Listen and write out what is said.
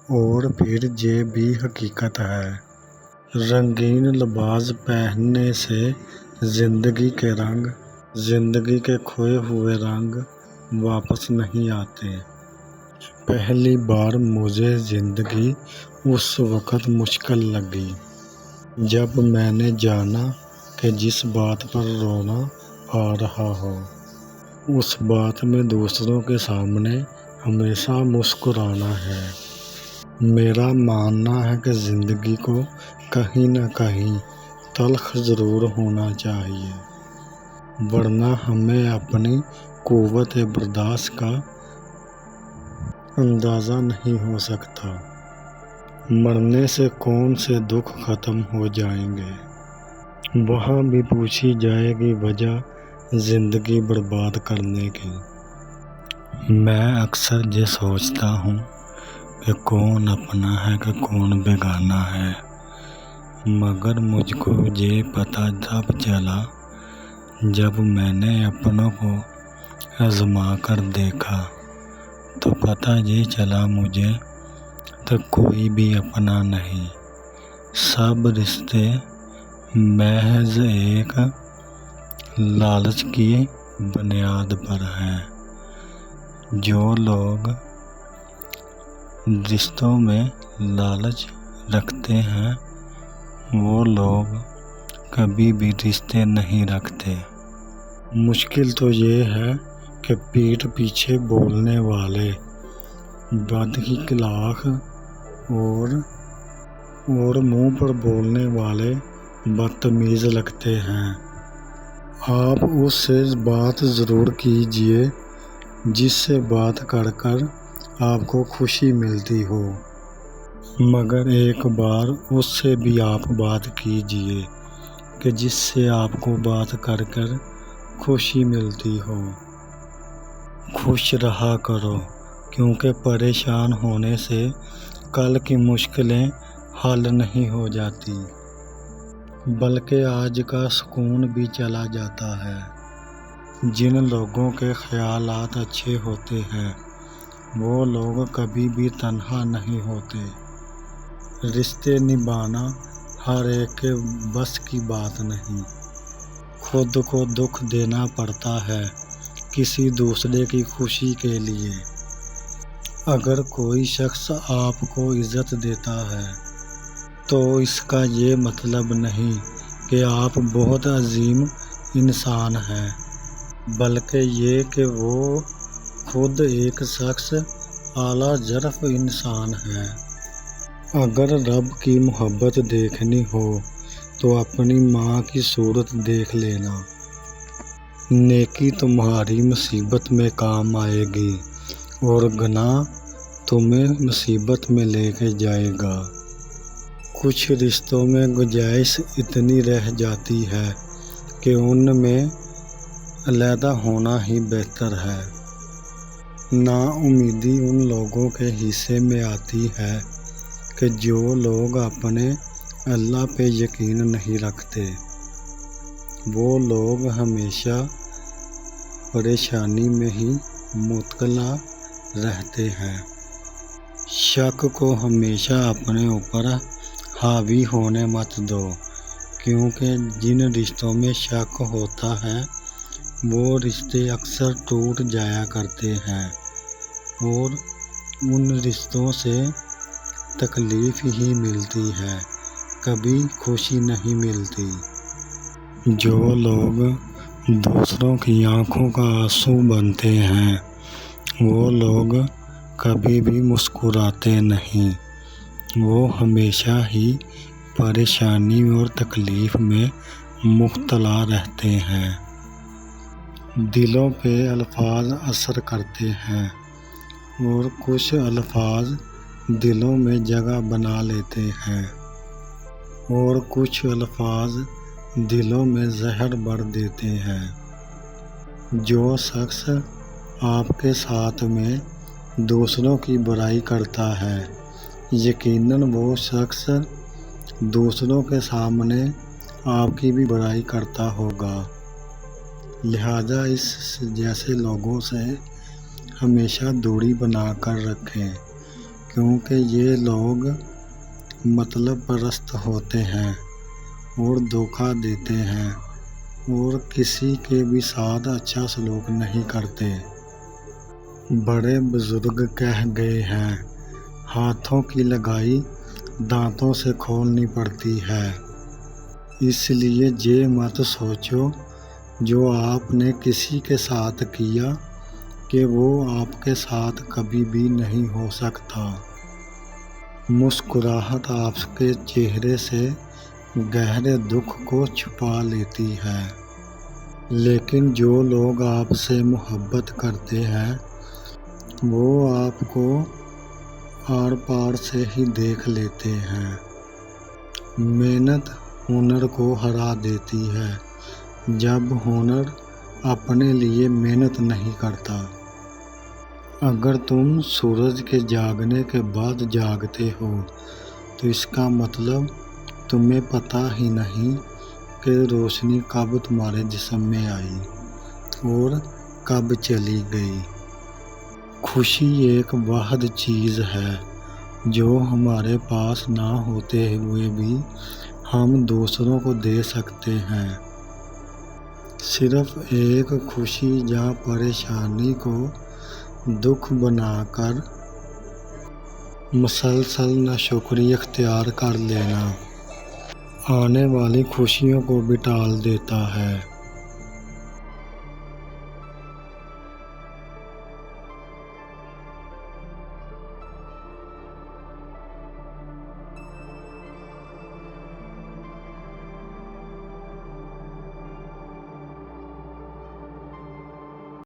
اور پھر یہ بھی حقیقت ہے۔ رنگین لباس پہننے سے زندگی کے کھوئے ہوئے رنگ واپس نہیں آتے۔ پہلی بار مجھے زندگی اس وقت مشکل لگی جب میں نے جانا کہ جس بات پر رونا آ رہا ہو اس بات میں دوسروں کے سامنے ہمیشہ مسکرانا ہے۔ میرا ماننا ہے کہ زندگی کو کہیں نہ کہیں تلخ ضرور ہونا چاہیے، ورنہ ہمیں اپنی قوت برداشت کا اندازہ نہیں ہو سکتا۔ مرنے سے کون سے دکھ ختم ہو جائیں گے؟ وہاں بھی پوچھی جائے گی وجہ زندگی برباد کرنے کی۔ میں اکثر یہ سوچتا ہوں کہ کون اپنا ہے کہ کون بیگانہ ہے، مگر مجھ کو یہ پتہ تب چلا جب میں نے اپنوں کو آزما کر دیکھا، تو پتہ یہ چلا مجھے تو کوئی بھی اپنا نہیں۔ سب رشتے محض ایک لالچ کی بنیاد پر ہیں۔ جو لوگ رشتوں میں لالچ رکھتے ہیں وہ لوگ کبھی بھی رشتے نہیں رکھتے۔ مشکل تو یہ ہے کہ پیٹھ پیچھے بولنے والے بد اخلاق اور منہ پر بولنے والے بدتمیز لگتے ہیں۔ آپ اس سے بات ضرور کیجیے جس سے بات کر کر آپ کو خوشی ملتی ہو، مگر ایک بار اس سے بھی آپ بات کیجیے کہ جس سے آپ کو بات کر کر خوشی ملتی ہو۔ خوش رہا کرو، کیونکہ پریشان ہونے سے کل کی مشکلیں حل نہیں ہو جاتی، بلکہ آج کا سکون بھی چلا جاتا ہے۔ جن لوگوں کے خیالات اچھے ہوتے ہیں وہ لوگ کبھی بھی تنہا نہیں ہوتے۔ رشتے نبھانا ہر ایک کے بس کی بات نہیں۔ خود کو دکھ دینا پڑتا ہے کسی دوسرے کی خوشی کے لیے۔ اگر کوئی شخص آپ کو عزت دیتا ہے تو اس کا یہ مطلب نہیں کہ آپ بہت عظیم انسان ہیں، بلکہ یہ کہ وہ خود ایک شخص اعلیٰ ظرف انسان ہے۔ اگر رب کی محبت دیکھنی ہو تو اپنی ماں کی صورت دیکھ لینا۔ نیکی تمہاری مصیبت میں کام آئے گی اور گناہ تمہیں مصیبت میں لے کے جائے گا۔ کچھ رشتوں میں گنجائش اتنی رہ جاتی ہے کہ ان میں علیحدہ ہونا ہی بہتر ہے۔ نا امیدی ان لوگوں کے حصے میں آتی ہے کہ جو لوگ اپنے اللہ پہ یقین نہیں رکھتے۔ وہ لوگ ہمیشہ پریشانی میں ہی مبتلا رہتے ہیں۔ شک کو ہمیشہ اپنے اوپر حاوی ہونے مت دو، کیونکہ جن رشتوں میں شک ہوتا ہے وہ رشتے اکثر ٹوٹ جایا کرتے ہیں اور ان رشتوں سے تکلیف ہی ملتی ہے، کبھی خوشی نہیں ملتی۔ جو لوگ دوسروں کی آنکھوں کا آنسو بنتے ہیں وہ لوگ کبھی بھی مسکراتے نہیں، وہ ہمیشہ ہی پریشانی اور تکلیف میں مبتلا رہتے ہیں۔ دلوں پہ الفاظ اثر کرتے ہیں اور کچھ الفاظ دلوں میں جگہ بنا لیتے ہیں اور کچھ الفاظ دلوں میں زہر بھر دیتے ہیں۔ جو شخص آپ کے ساتھ میں دوسروں کی برائی کرتا ہے یقیناً وہ شخص دوسروں کے سامنے آپ کی بھی برائی کرتا ہوگا۔ لہٰذا اس جیسے لوگوں سے ہمیشہ دوری بنا کر رکھیں، کیونکہ یہ لوگ مطلب پرست ہوتے ہیں اور دھوکہ دیتے ہیں اور کسی کے بھی ساتھ اچھا سلوک نہیں کرتے۔ بڑے بزرگ کہہ گئے ہیں، ہاتھوں کی لگائی دانتوں سے کھولنی پڑتی ہے۔ اس لیے یہ مت سوچو جو آپ نے کسی کے ساتھ کیا کہ وہ آپ کے ساتھ کبھی بھی نہیں ہو سکتا۔ مسکراہٹ آپ کے چہرے سے گہرے دکھ کو چھپا لیتی ہے، لیکن جو لوگ آپ سے محبت کرتے ہیں وہ آپ کو آر پار سے ہی دیکھ لیتے ہیں۔ محنت ہنر کو ہرا دیتی ہے جب ہنر اپنے لیے محنت نہیں کرتا۔ اگر تم سورج کے جاگنے کے بعد جاگتے ہو تو اس کا مطلب تمہیں پتہ ہی نہیں کہ روشنی کب تمہارے جسم میں آئی اور کب چلی گئی۔ خوشی ایک واحد چیز ہے جو ہمارے پاس نہ ہوتے ہوئے بھی ہم دوسروں کو دے سکتے ہیں۔ صرف ایک خوشی یا پریشانی کو دکھ بنا کر مسلسل ناشکری اختیار کر لینا آنے والی خوشیوں کو بھی ٹال دیتا ہے۔